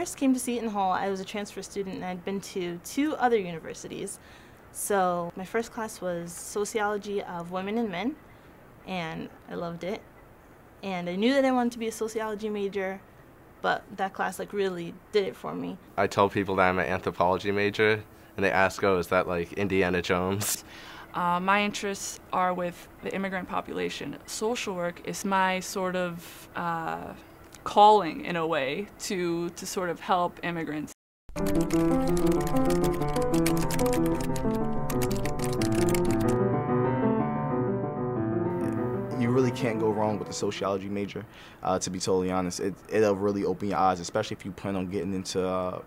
first came to Seton Hall, I was a transfer student and I'd been to 2 other universities. So my first class was Sociology of Women and Men, and I loved it. And I knew that I wanted to be a sociology major, but that class really did it for me. I tell people that I'm an anthropology major, and they ask, oh, is that like Indiana Jones? My interests are with the immigrant population. Social work is my sort of calling, in a way, to sort of help immigrants. You really can't go wrong with a sociology major, to be totally honest. It'll really open your eyes, especially if you plan on getting into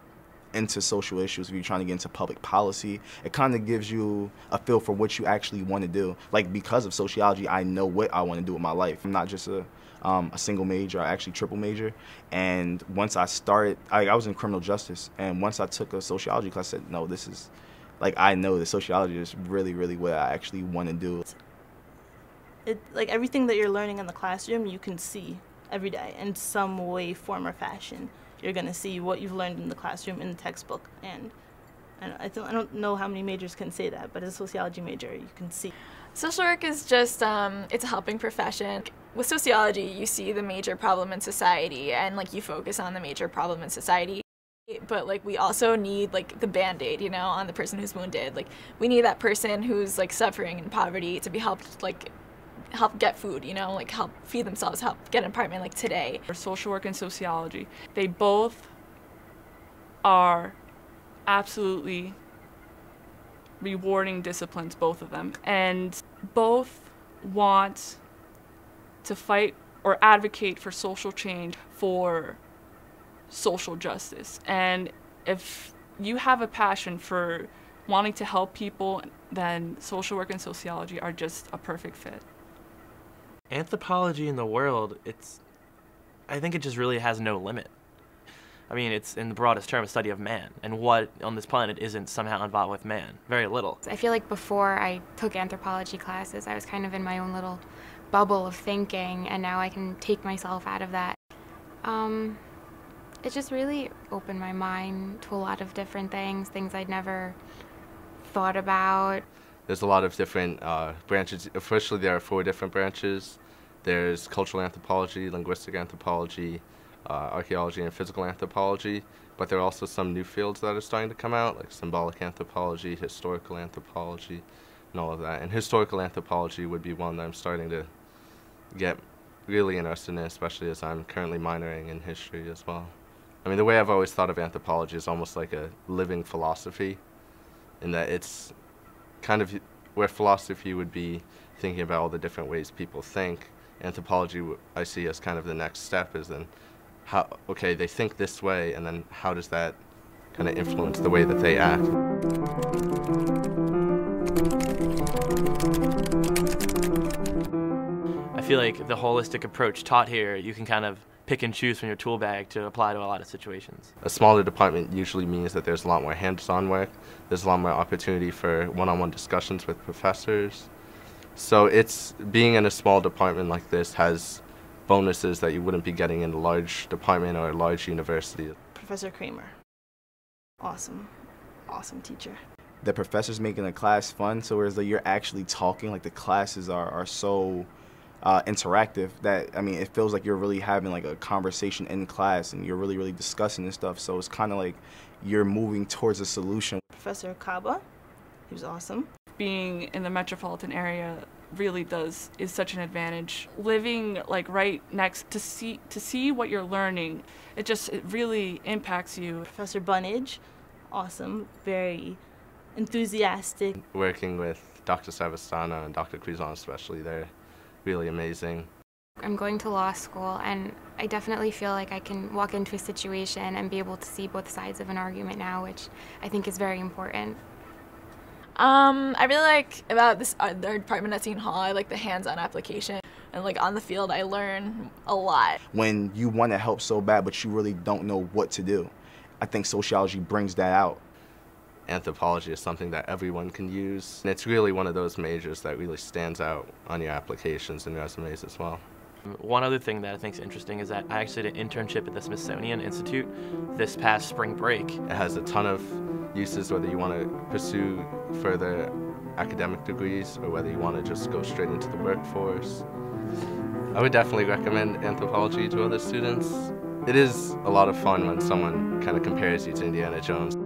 social issues, if you're trying to get into public policy. It kind of gives you a feel for what you actually want to do. Like, because of sociology, I know what I want to do with my life. I'm not just a single major, I actually triple major. And once I started, I was in criminal justice, and once I took a sociology class, I said, no, this is, I know that sociology is really, really what I actually want to do. Everything that you're learning in the classroom, you can see every day in some way, form, or fashion. You're going to see what you've learned in the classroom, in the textbook. And I don't know how many majors can say that, but as a sociology major, you can see. Social work is just, it's a helping profession. With sociology, you see the major problem in society, and you focus on the major problem in society. But we also need the Band-Aid, on the person who's wounded. We need that person who's suffering in poverty to be helped help get food, help feed themselves, help get an apartment today. Social work and sociology, they both are absolutely rewarding disciplines, both of them. And both want to fight or advocate for social change, for social justice. And if you have a passion for wanting to help people, then social work and sociology are just a perfect fit. Anthropology in the world, I think it just really has no limit. I mean, it's, in the broadest term, a study of man, and what on this planet isn't somehow involved with man? Very little. I feel like before I took anthropology classes, I was kind of in my own little bubble of thinking, and now I can take myself out of that. It just really opened my mind to a lot of different things I'd never thought about. There's a lot of different branches. Officially, there are 4 different branches. There's cultural anthropology, linguistic anthropology, archaeology, and physical anthropology. But there are also some new fields that are starting to come out, like symbolic anthropology, historical anthropology, and all of that. And historical anthropology would be one that I'm starting to get really interested in, especially as I'm currently minoring in history as well. I mean, the way I've always thought of anthropology is almost like a living philosophy, in that it's kind of where philosophy would be thinking about all the different ways people think. Anthropology, I see as kind of the next step, is then how, okay, they think this way, and then how does that kind of influence the way that they act? I feel like the holistic approach taught here, you can kind of pick and choose from your tool bag to apply to a lot of situations. A smaller department usually means that there's a lot more hands-on work. There's a lot more opportunity for one-on-one discussions with professors. So being in a small department like this has bonuses that you wouldn't be getting in a large department or a large university. Professor Kramer. Awesome. Awesome teacher. The professor's making the class fun, so whereas you're actually talking, the classes are so interactive that, I mean, it feels like you're really having a conversation in class, and you're really, really discussing this stuff. So it's kind of like you're moving towards a solution. Professor Kaba, he was awesome. Being in the metropolitan area really is such an advantage. Living right next to see what you're learning, it really impacts you. Professor Bunnage, awesome, very enthusiastic. Working with Dr. Savastano and Dr. Cuisin especially, they're really amazing. I'm going to law school, and I definitely feel like I can walk into a situation and be able to see both sides of an argument now, which I think is very important. I really like about this their department at Seton Hall. I like the hands-on application, and on the field I learn a lot. When you want to help so bad but you really don't know what to do, I think sociology brings that out. Anthropology is something that everyone can use, and it's really one of those majors that really stands out on your applications and resumes as well. One other thing that I think is interesting is that I actually did an internship at the Smithsonian Institute this past spring break. It has a ton of uses, whether you want to pursue further academic degrees or whether you want to just go straight into the workforce. I would definitely recommend anthropology to other students. It is a lot of fun when someone kind of compares you to Indiana Jones.